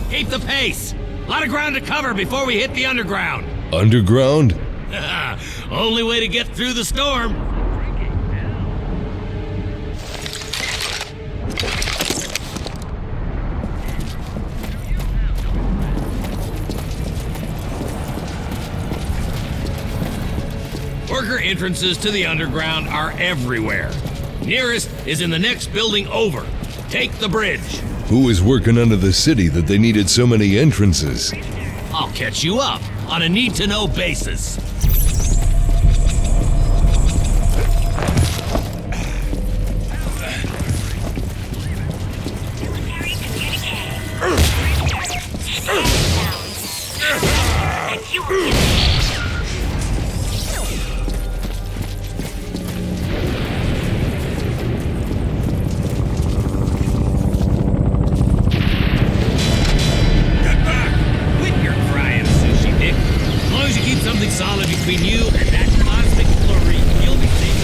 Keep the pace! A lot of ground to cover before we hit the underground. Underground? Only way to get through the storm. Worker entrances to the underground are everywhere. Nearest is in the next building over. Take the bridge. Who was working under the city that they needed so many entrances? I'll catch you up on a need-to-know basis. Solid between you and that cosmic flurry, you'll be safe.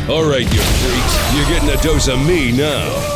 All right, you freaks. You're getting a dose of me now.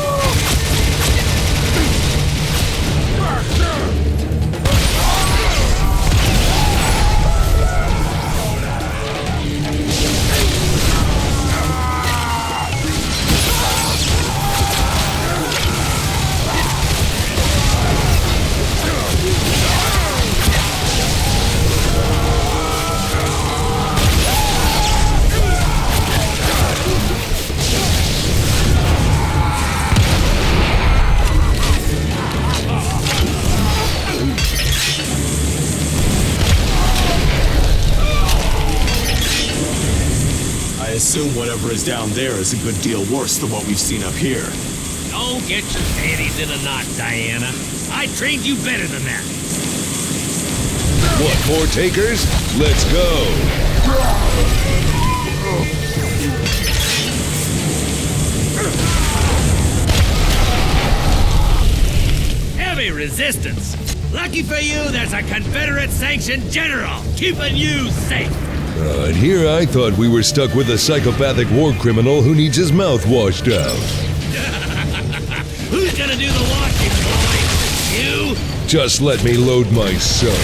I assume whatever is down there is a good deal worse than what we've seen up here. Don't get your panties in a knot, Diana. I trained you better than that. What, more takers? Let's go! Heavy resistance. Lucky for you, there's a Confederate-sanctioned general keeping you safe. And here I thought we were stuck with a psychopathic war criminal who needs his mouth washed out. Who's gonna do the washing, boy? You? Just let me load my soap.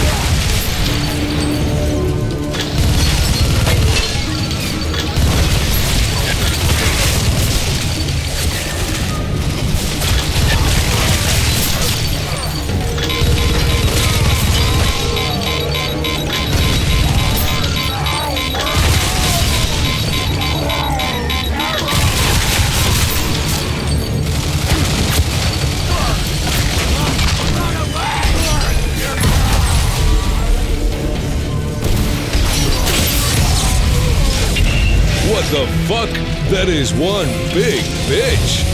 What the fuck? That is one big bitch.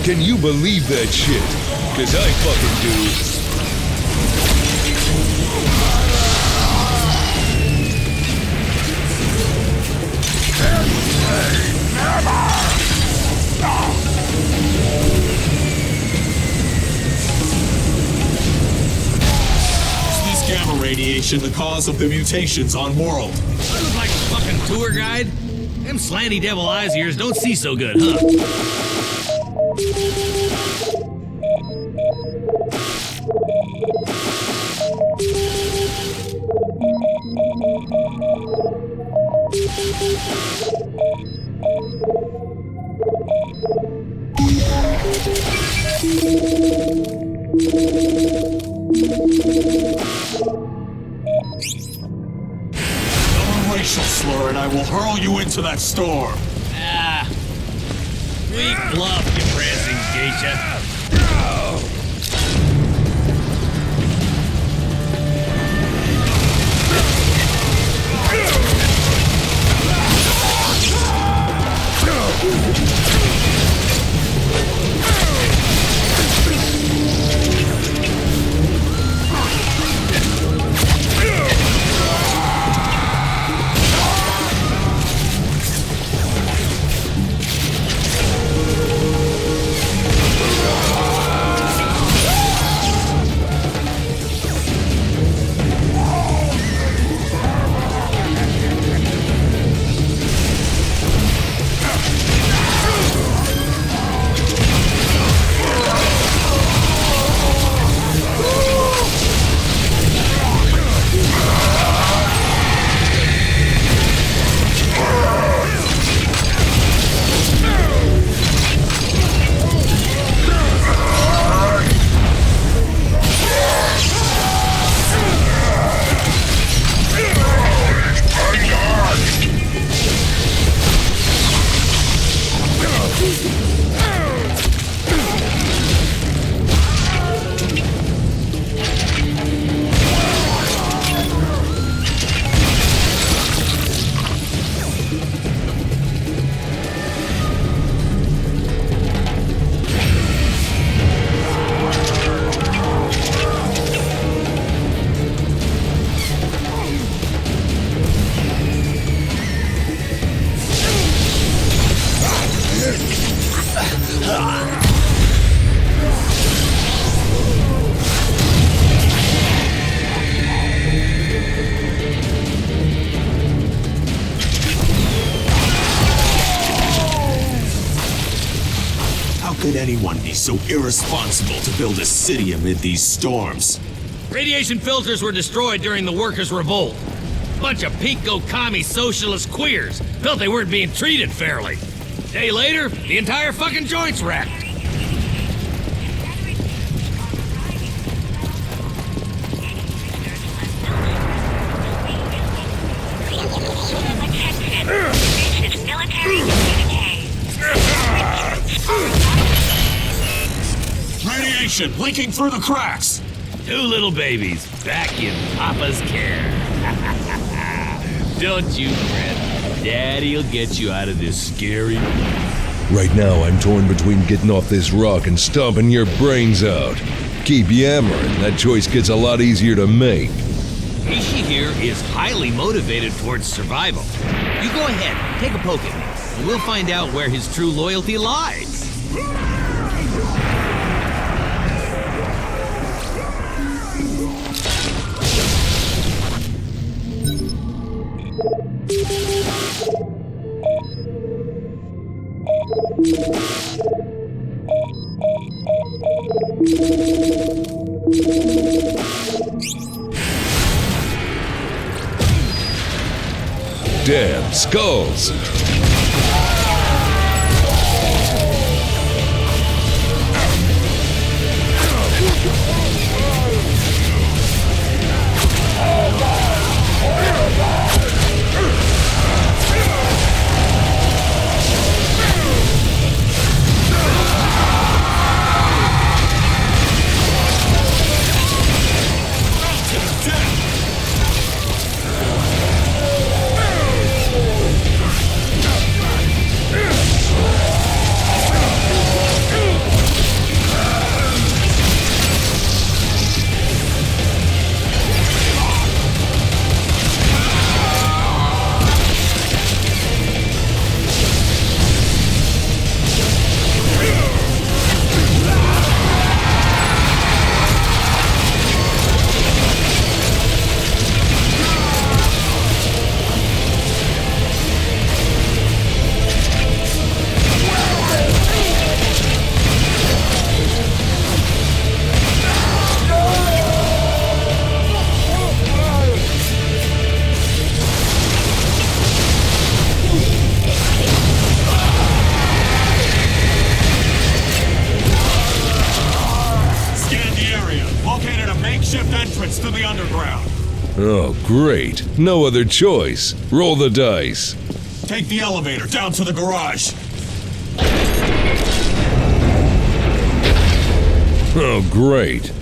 Can you believe that shit? 'Cause I fucking do. Is this gamma radiation the cause of the mutations on World? I look like a fucking tour guide. Them slanty devil eyes of yours don't see so good, huh? Racial slur and I will hurl you into that storm. Ah. Weak bluff, you prancing geisha. Could anyone be so irresponsible to build a city amid these storms? Radiation filters were destroyed during the workers' revolt. Bunch of pinko-commie socialist queers felt they weren't being treated fairly. Day later, the entire fucking joint's wrecked. Radiation leaking through the cracks! Two little babies back in Papa's care. Don't you fret. Daddy'll get you out of this scary... Right now, I'm torn between getting off this rock and stomping your brains out. Keep yammering, that choice gets a lot easier to make. Ishi here is highly motivated towards survival. You go ahead, take a poke at me, and we'll find out where his true loyalty lies. Damn skulls! Oh, great. No other choice. Roll the dice. Take the elevator down to the garage. Oh, great.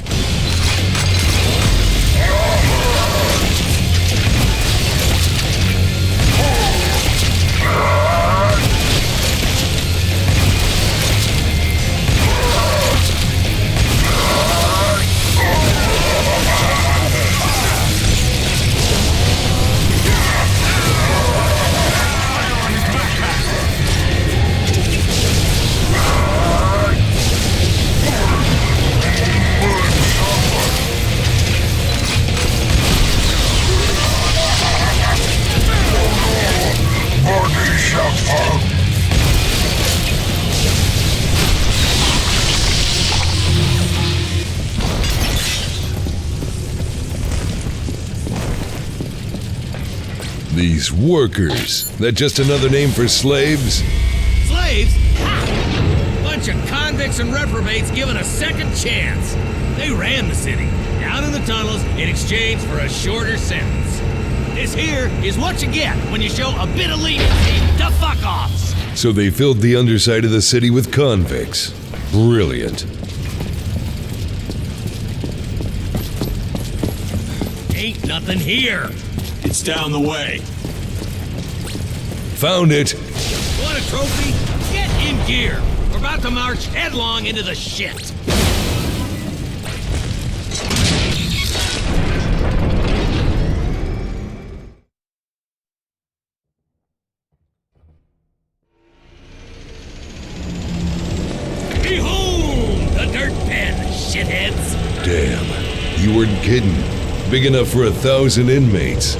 These workers, that just another name for slaves? Slaves? Ha! Bunch of convicts and reprobates given a second chance. They ran the city, down in the tunnels, in exchange for a shorter sentence. This here is what you get when you show a bit of leniency to fuck-offs. So they filled the underside of the city with convicts. Brilliant. Ain't nothing here. It's down the way. Found it. Want a trophy? Get in gear. We're about to march headlong into the shit. Behold the dirt pen, shitheads. Damn. You weren't kidding. Big enough for 1,000 inmates.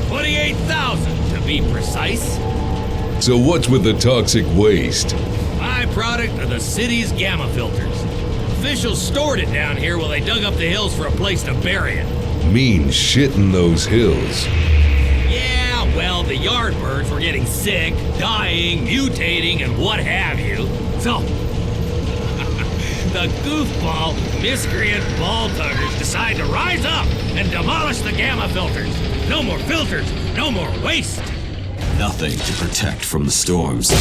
28,000 to be precise. So what's with the toxic waste? Byproduct of the city's gamma filters. Officials stored it down here while they dug up the hills for a place to bury it. Mean shit in those hills. Yeah, well, the yardbirds were getting sick, dying, mutating, and what have you. So, the goofball, miscreant ball tuggers decide to rise up and demolish the gamma filters. No more filters, no more waste. Nothing to protect from the storms.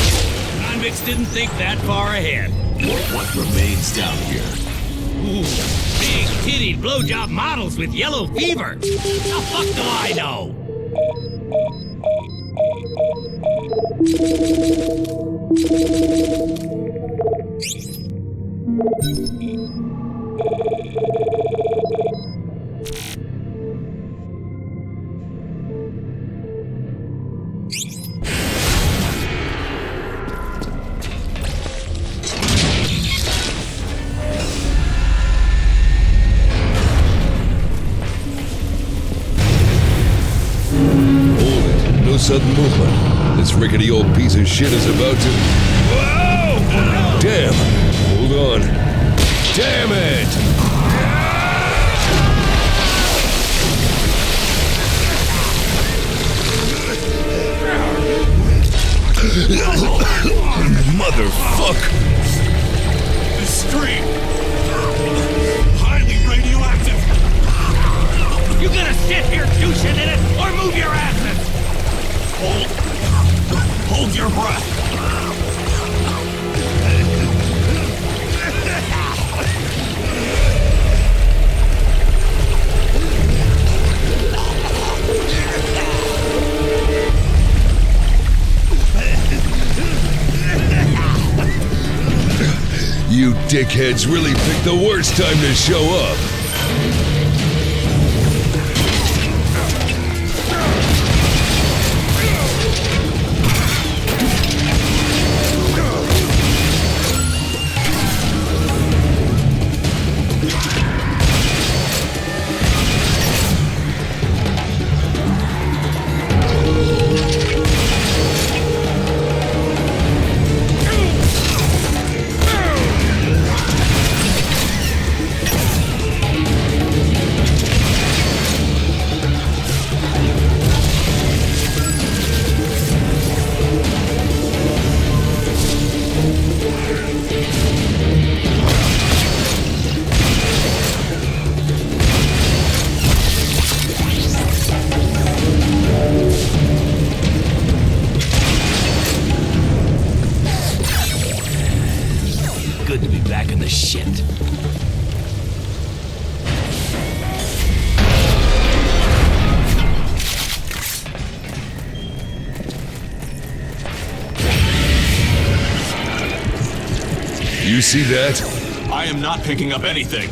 Convicts didn't think that far ahead. What remains down here? Ooh, big tittied blowjob models with yellow fever. The fuck do I know? No sudden movement. This rickety old piece of shit is about to... Whoa! Damn! Hold on. Damn it! Motherfuck! The stream! Highly radioactive! You gonna sit here douching in it, or move your asses? Hold your breath! You dickheads really picked the worst time to show up. you see that? I am not picking up anything.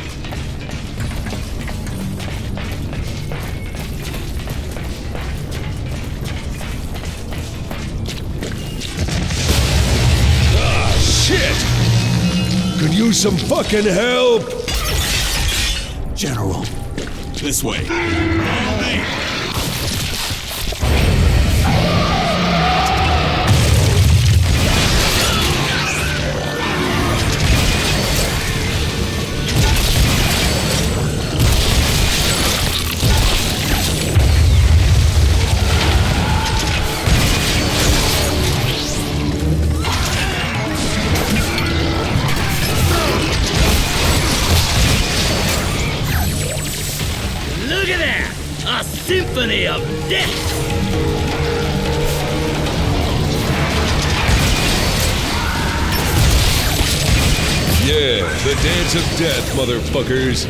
Ah, shit! Could use some fucking help! General, this way. Follow me. Look at that! A symphony of death! Yeah, the dance of death, motherfuckers.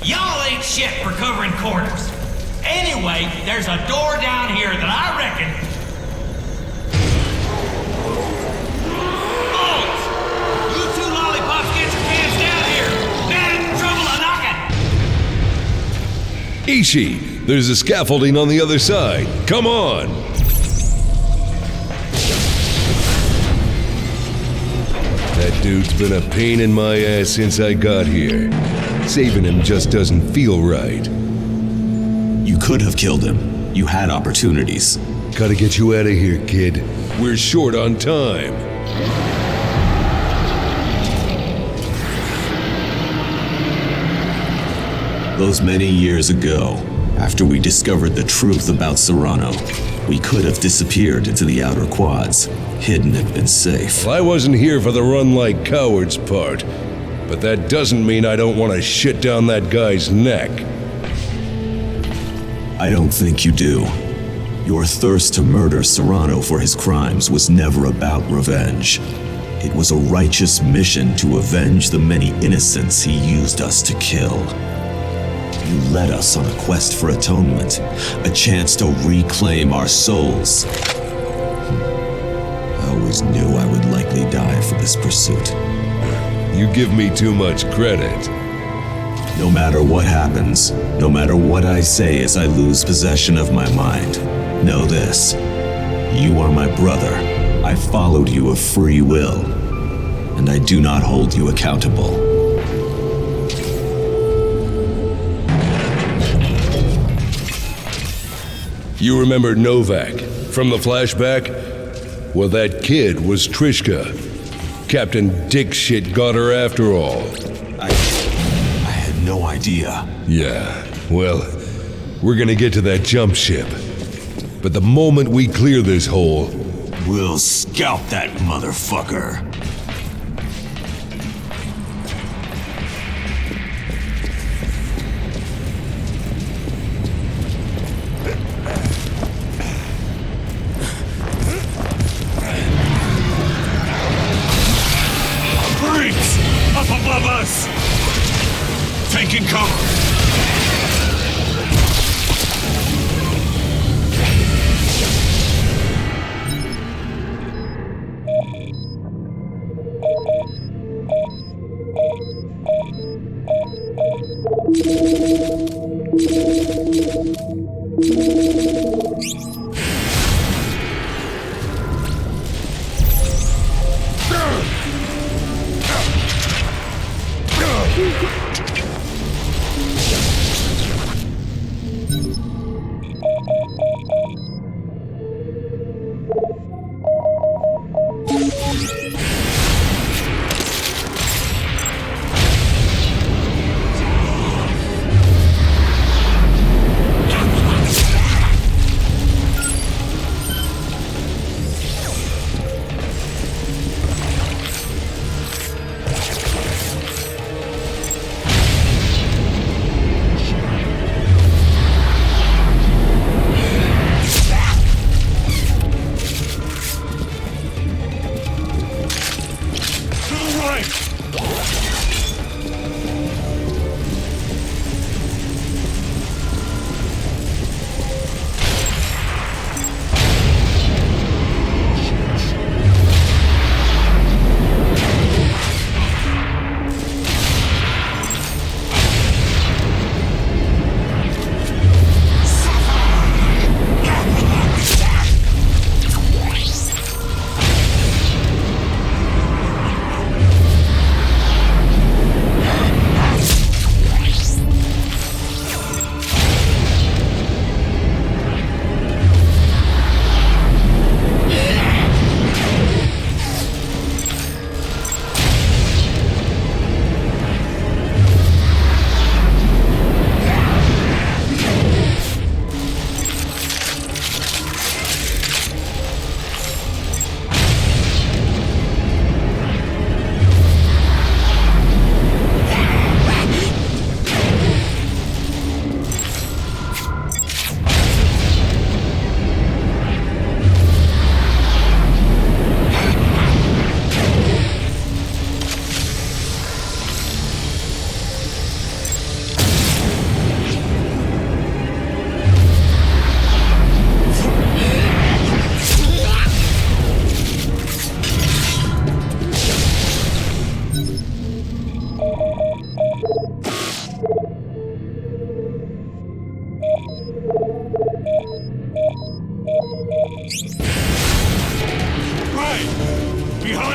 Y'all ain't shit for covering corners. Anyway, there's a door down here that I reckon... Bolts! You two lollipops get your pants down here! Man in trouble a-knocking! Ishi, there's a scaffolding on the other side. Come on! That dude's been a pain in my ass since I got here. Saving him just doesn't feel right. You could have killed him. You had opportunities. Gotta get you out of here, kid. We're short on time. Those many years ago, after we discovered the truth about Serrano, we could have disappeared into the outer quads, hidden and been safe. Well, I wasn't here for the run like cowards part, but that doesn't mean I don't want to shit down that guy's neck. I don't think you do. Your thirst to murder Serrano for his crimes was never about revenge. It was a righteous mission to avenge the many innocents he used us to kill. You led us on a quest for atonement, a chance to reclaim our souls. I always knew I would likely die for this pursuit. You give me too much credit. No matter what happens, no matter what I say as I lose possession of my mind, know this. You are my brother. I followed you of free will, and I do not hold you accountable. You remember Novak from the flashback? Well, that kid was Trishka. Captain Dickshit got her after all. I had no idea. Yeah, well, we're gonna get to that jump ship. But the moment we clear this hole... We'll scalp that motherfucker. Freaks! Up above us! Taking cover!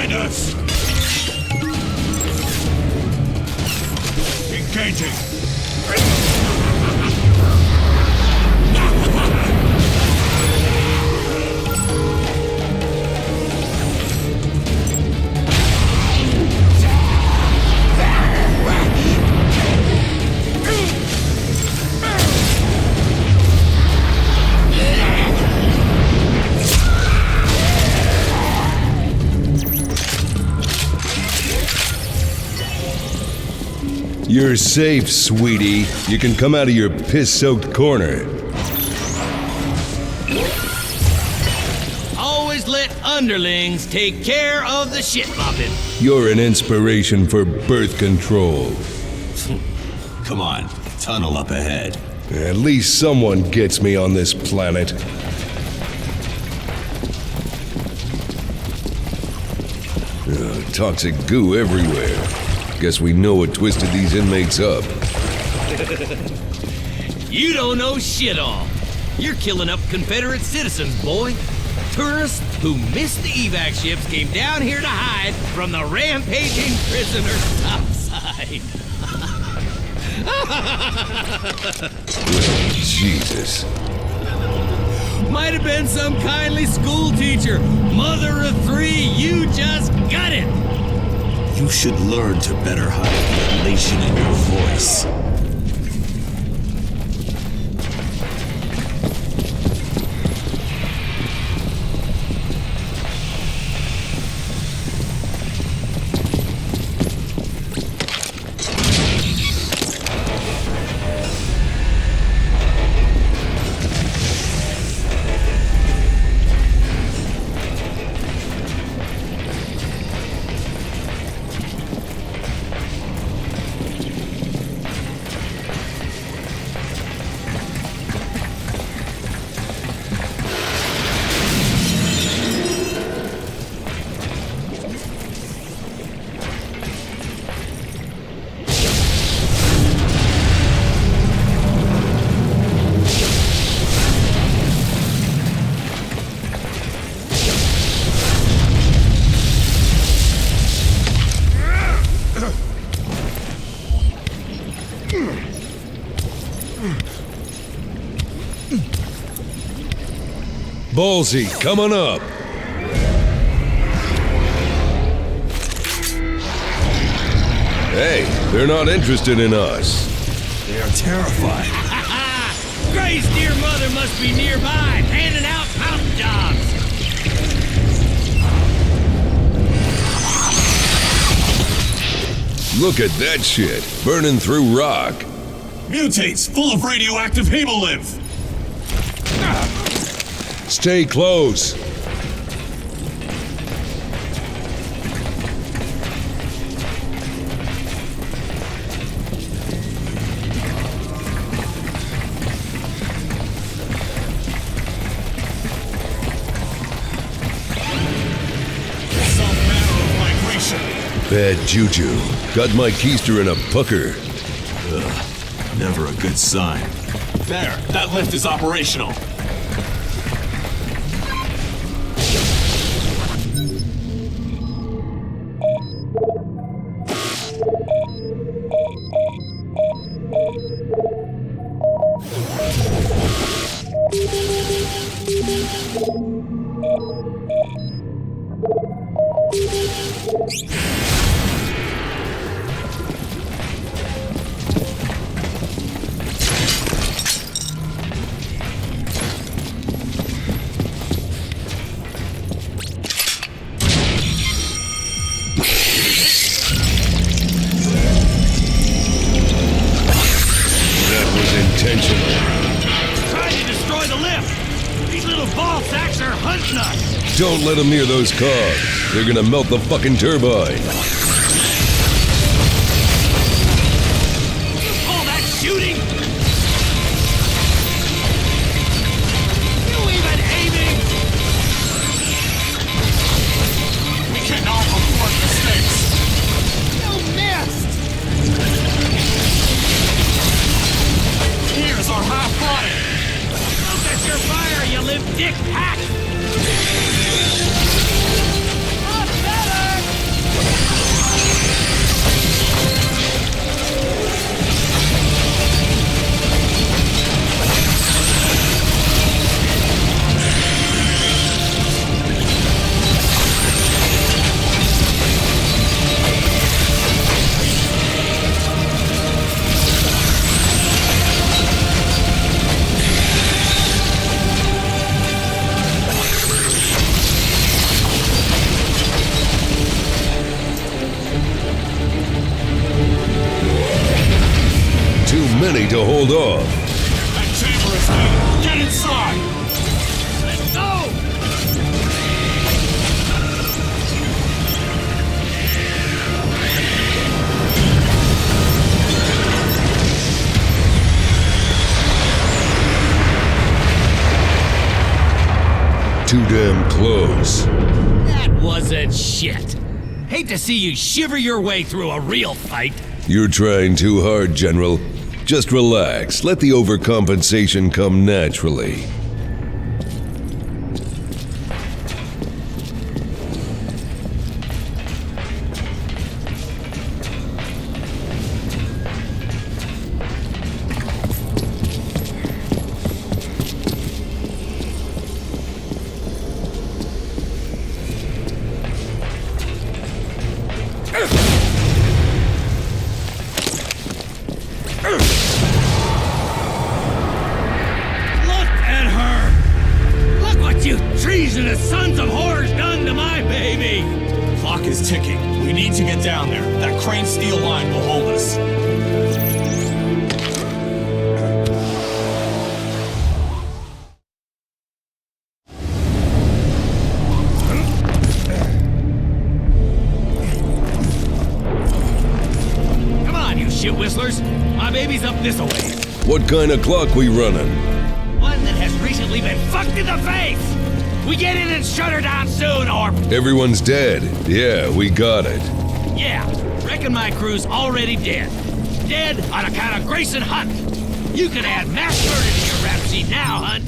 behind us! Engaging! You're safe, sweetie. You can come out of your piss-soaked corner. Always let underlings take care of the shit mopping. You're an inspiration for birth control. Come on, tunnel up ahead. At least someone gets me on this planet. Toxic goo everywhere. Guess we know what twisted these inmates up. You don't know shit all. You're killing up Confederate citizens, boy. Tourists who missed the evac ships came down here to hide from the rampaging prisoners outside. Jesus. Might have been some kindly school teacher. Mother of three, you just got it. You should learn to better hide the elation in your voice. Ballsy, come on up. Hey, they're not interested in us. They are terrified. Gray's dear mother must be nearby, handing out mountain jobs. Look at that shit, burning through rock. Mutates full of radioactive hemolymph! Stay close. Some manner of migration! Bad juju. Got my keister in a pucker. Never a good sign. There, that lift is operational. Don't let them near those cars. They're gonna melt the fucking turbine. All that shooting? You even aiming? We cannot afford mistakes! You missed! Here's our half body! Look at your fire, you limp dick hack! Not better! many to hold off. That chamber is leading. Get inside! Let's go! Too damn close. That wasn't shit. Hate to see you shiver your way through a real fight. You're trying too hard, General. Just relax. Let the overcompensation come naturally. Look at her! Look what you treasonous sons of whores done to my baby! Clock is ticking. We need to get down there. That crane steel line will hold us. Come on, you shit whistlers! My baby's up this way. What kind of clock we running? One that has recently been fucked in the face! We get in and shut her down soon, or... Everyone's dead. Yeah, we got it. Yeah, reckon my crew's already dead. Dead on account of Grayson Hunt. You can add mass murder to your rap sheet now, Hunt.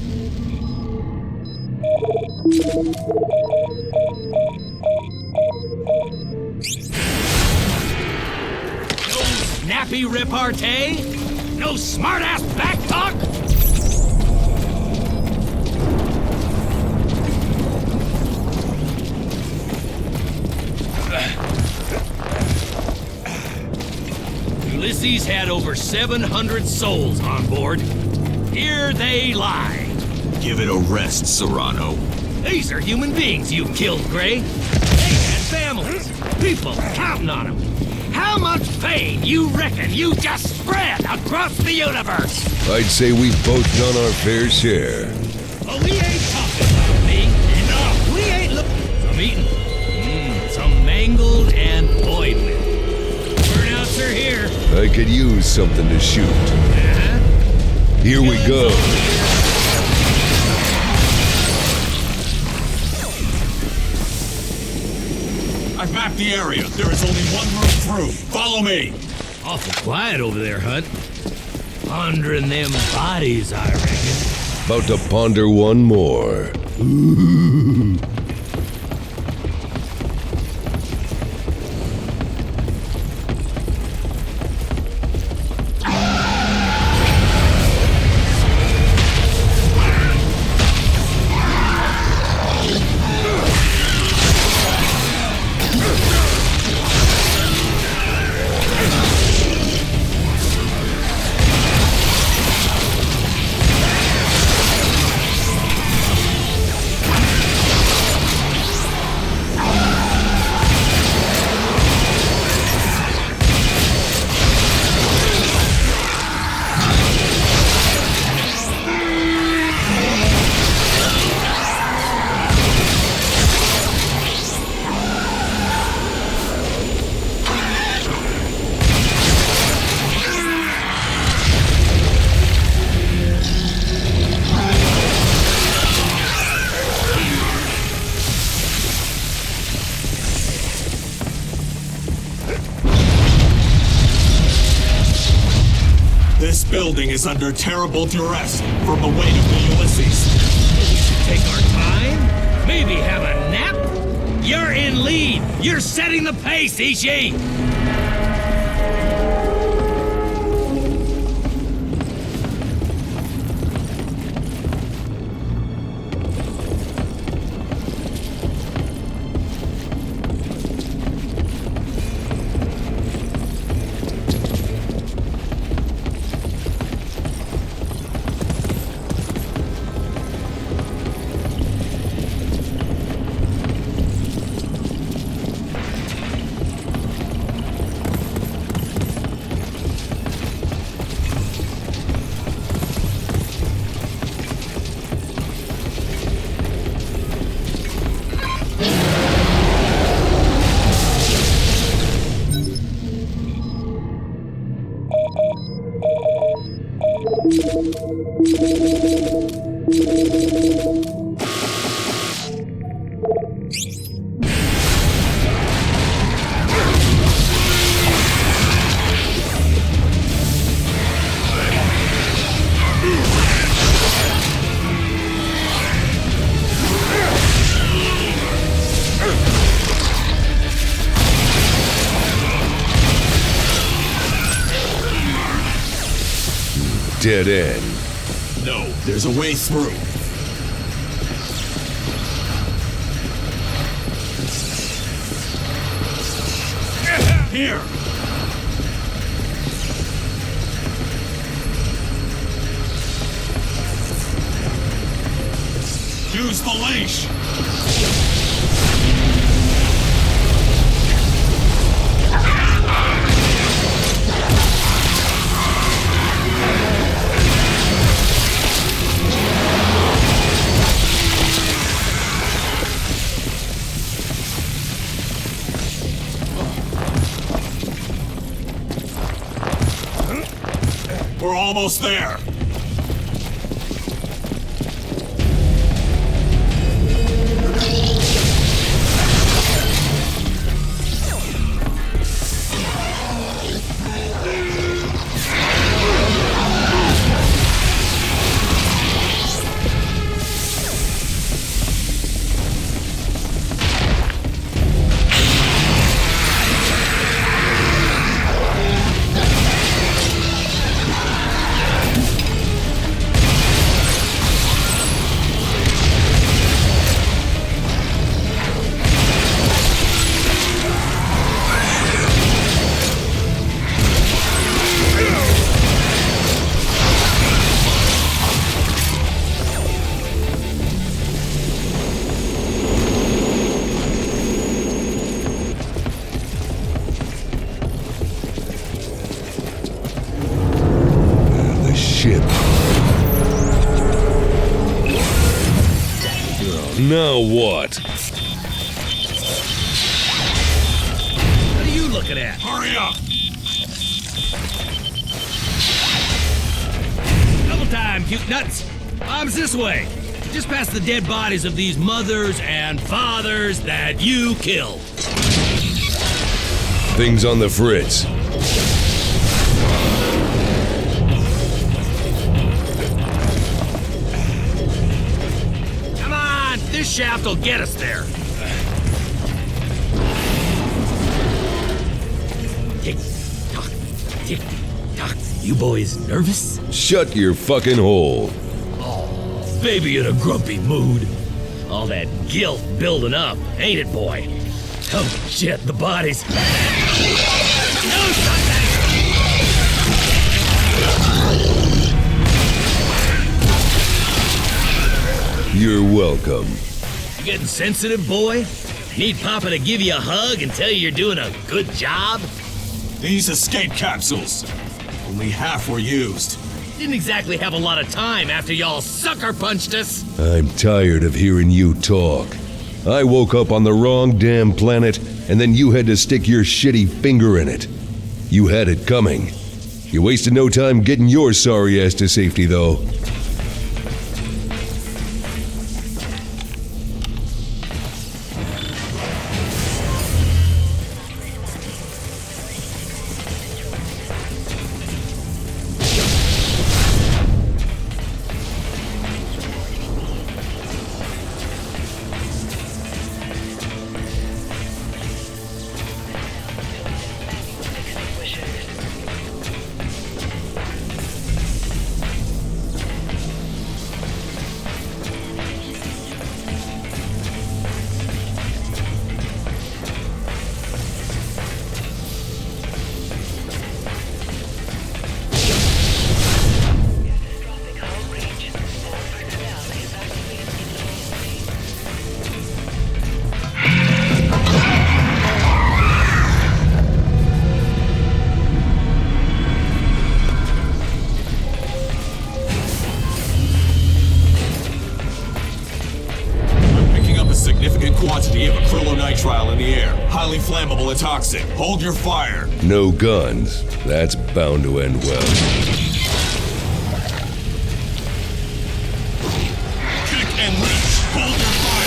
No snappy repartee? No smart-ass backtalk? Ulysses had over 700 souls on board. Here they lie. Give it a rest, Serrano. These are human beings you killed, Gray. They had families, people counting on them. How much pain you reckon you just spread across the universe? I'd say we've both done our fair share. Well, we ain't talking about me. No, we ain't looking. Some eating. Some mangled and boiled. Burnouts are here. I could use something to shoot. Uh-huh. Here we go. I've mapped the area. There is only one route through. Follow me. Awful quiet over there, Hunt. Pondering them bodies, I reckon. About to ponder one more. This building is under terrible duress from the weight of the Ulysses. We should take our time. Maybe have a nap. You're in lead. You're setting the pace, Ishi. dead end. No, there's a way through. Here! Use the leash! We're almost there! Ship. Now what? What are you looking at? Hurry up! Double time, cute nuts. Bombs this way. Just past the dead bodies of these mothers and fathers that you killed. Things on the fritz. Come on, this shaft will get us there. Tick tock, tick tock. You boys nervous? Shut your fucking hole. Baby in a grumpy mood. All that guilt building up, ain't it, boy? Oh, shit, the bodies. No, stop that! You're welcome. You getting sensitive, boy? Need Papa to give you a hug and tell you you're doing a good job? These escape capsules. Only half were used. Didn't exactly have a lot of time after y'all sucker punched us. I'm tired of hearing you talk. I woke up on the wrong damn planet, and then you had to stick your shitty finger in it. You had it coming. You wasted no time getting your sorry ass to safety, though. Quantity of acrylonitrile in the air. Highly flammable and toxic. Hold your fire. No guns. That's bound to end well. Kick and reach. Hold your fire.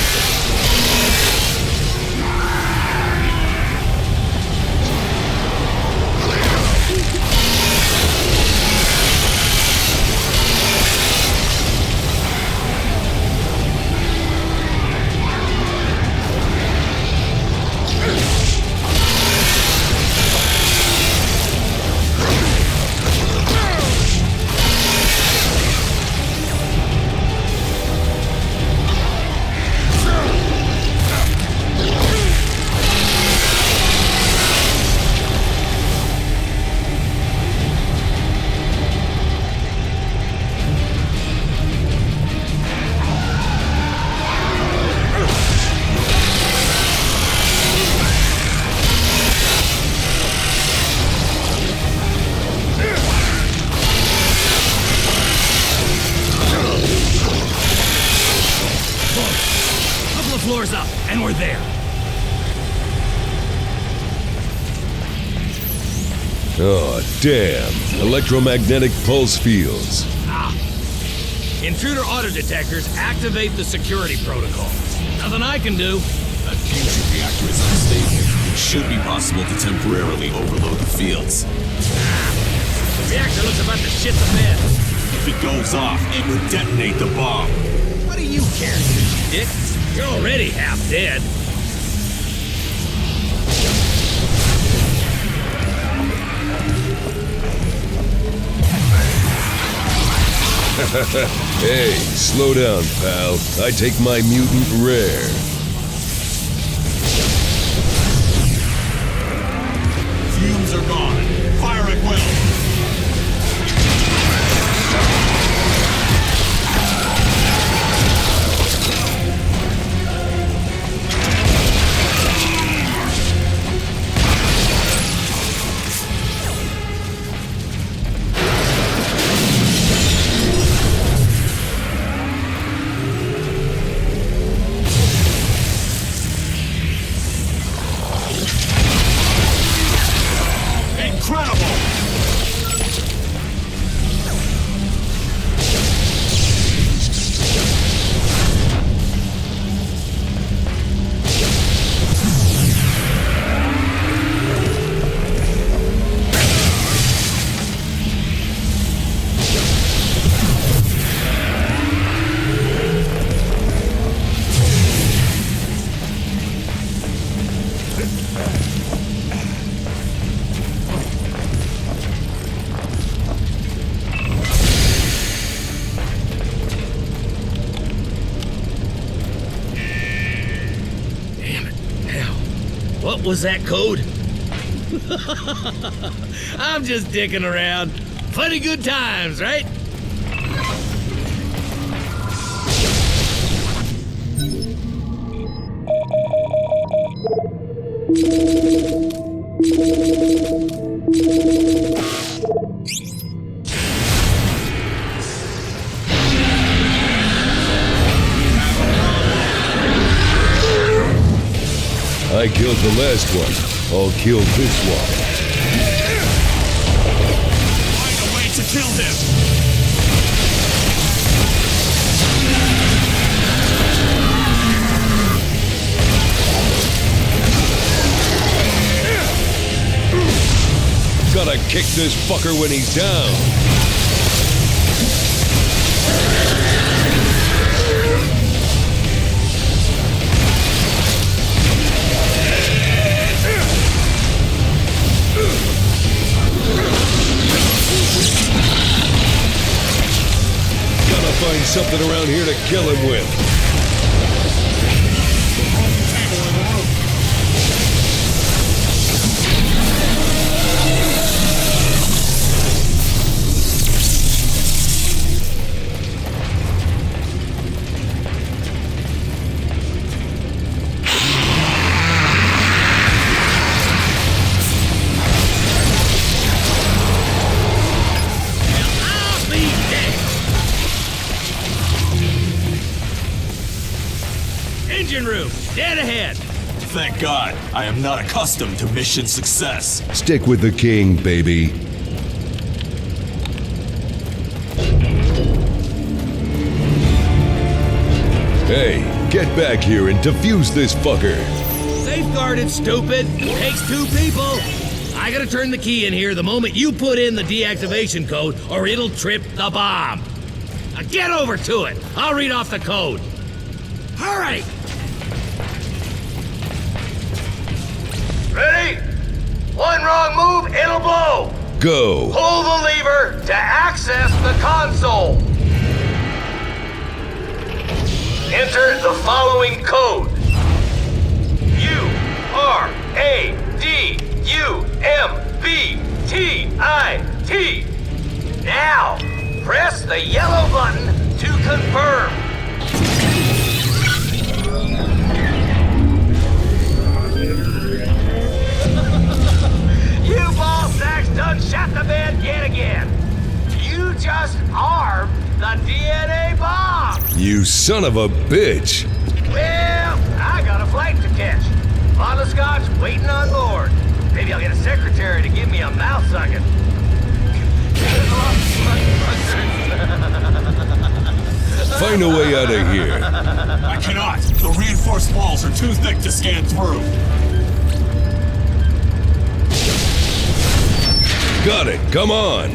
Over there! Oh, damn. Electromagnetic pulse fields. Intruder auto detectors activate the security protocol. Nothing I can do. That fusion reactor is unstable. It should be possible to temporarily overload the fields. The reactor looks about to shit the bed. If it goes off, it would detonate the bomb. What do you care, Dick? You're already half dead. Hey, slow down, pal. I take my mutant rare. Fumes are gone. Fire at will. What was that code? I'm just dicking around. Funny good times, right? I killed the last one. I'll kill this one. Find a way to kill him! Gotta kick this fucker when he's down. Find something around here to kill him with. Engine room, dead ahead. Thank God, I am not accustomed to mission success. Stick with the king, baby. Hey, get back here and defuse this fucker. Safeguarded, stupid. Takes two people. I gotta turn the key in here the moment you put in the deactivation code, or it'll trip the bomb. Now get over to it. I'll read off the code. Hurry! Ready? One wrong move, it'll blow. Go. Pull the lever to access the console. Enter the following code. URADUMBTIT. Now, press the yellow button to confirm. You ball sacks done shot the bed yet again. You just armed the DNA bomb. You son of a bitch. Well, I got a flight to catch. Bottle of scotch waiting on board. Maybe I'll get a secretary to give me a mouth sucking. Find a way out of here. I cannot. The reinforced walls are too thick to scan through. Got it. Come on.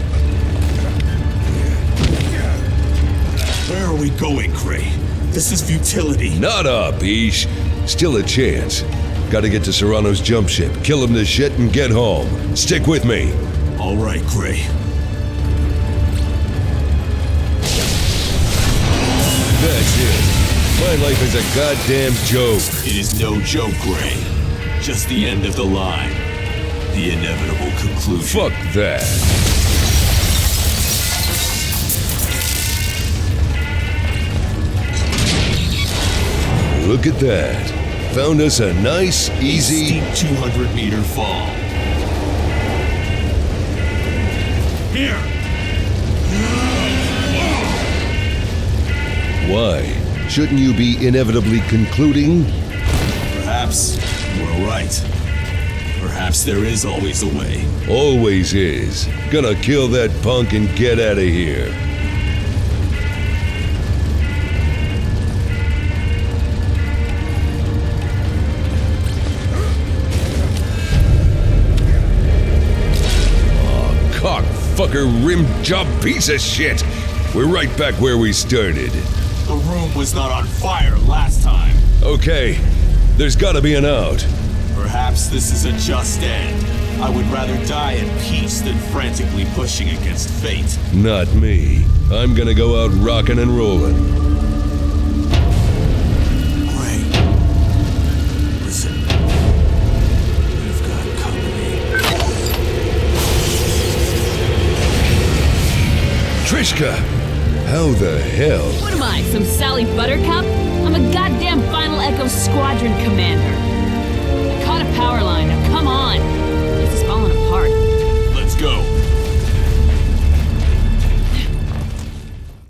Where are we going, Gray? This is futility. Not up, Ish. Still a chance. Gotta get to Serrano's jump ship, kill him to shit, and get home. Stick with me. All right, Gray. That's it. My life is a goddamn joke. It is no joke, Gray. Just the end of the line. The inevitable conclusion. Fuck that. Look at that. Found us a nice, easy... Steep 200-meter fall. Here! Why? Shouldn't you be inevitably concluding? Perhaps you're right. Perhaps there is always a way. Always is. Gonna kill that punk and get out of here. Fucker rim job piece of shit. We're right back where we started. The room was not on fire last time. Okay, there's gotta be an out. Perhaps this is a just end. I would rather die in peace than frantically pushing against fate. Not me. I'm gonna go out rockin' and rollin'. Gray. Listen. We've got company. Trishka! How the hell? What am I, some Sally Buttercup? I'm a goddamn Final Echo Squadron commander.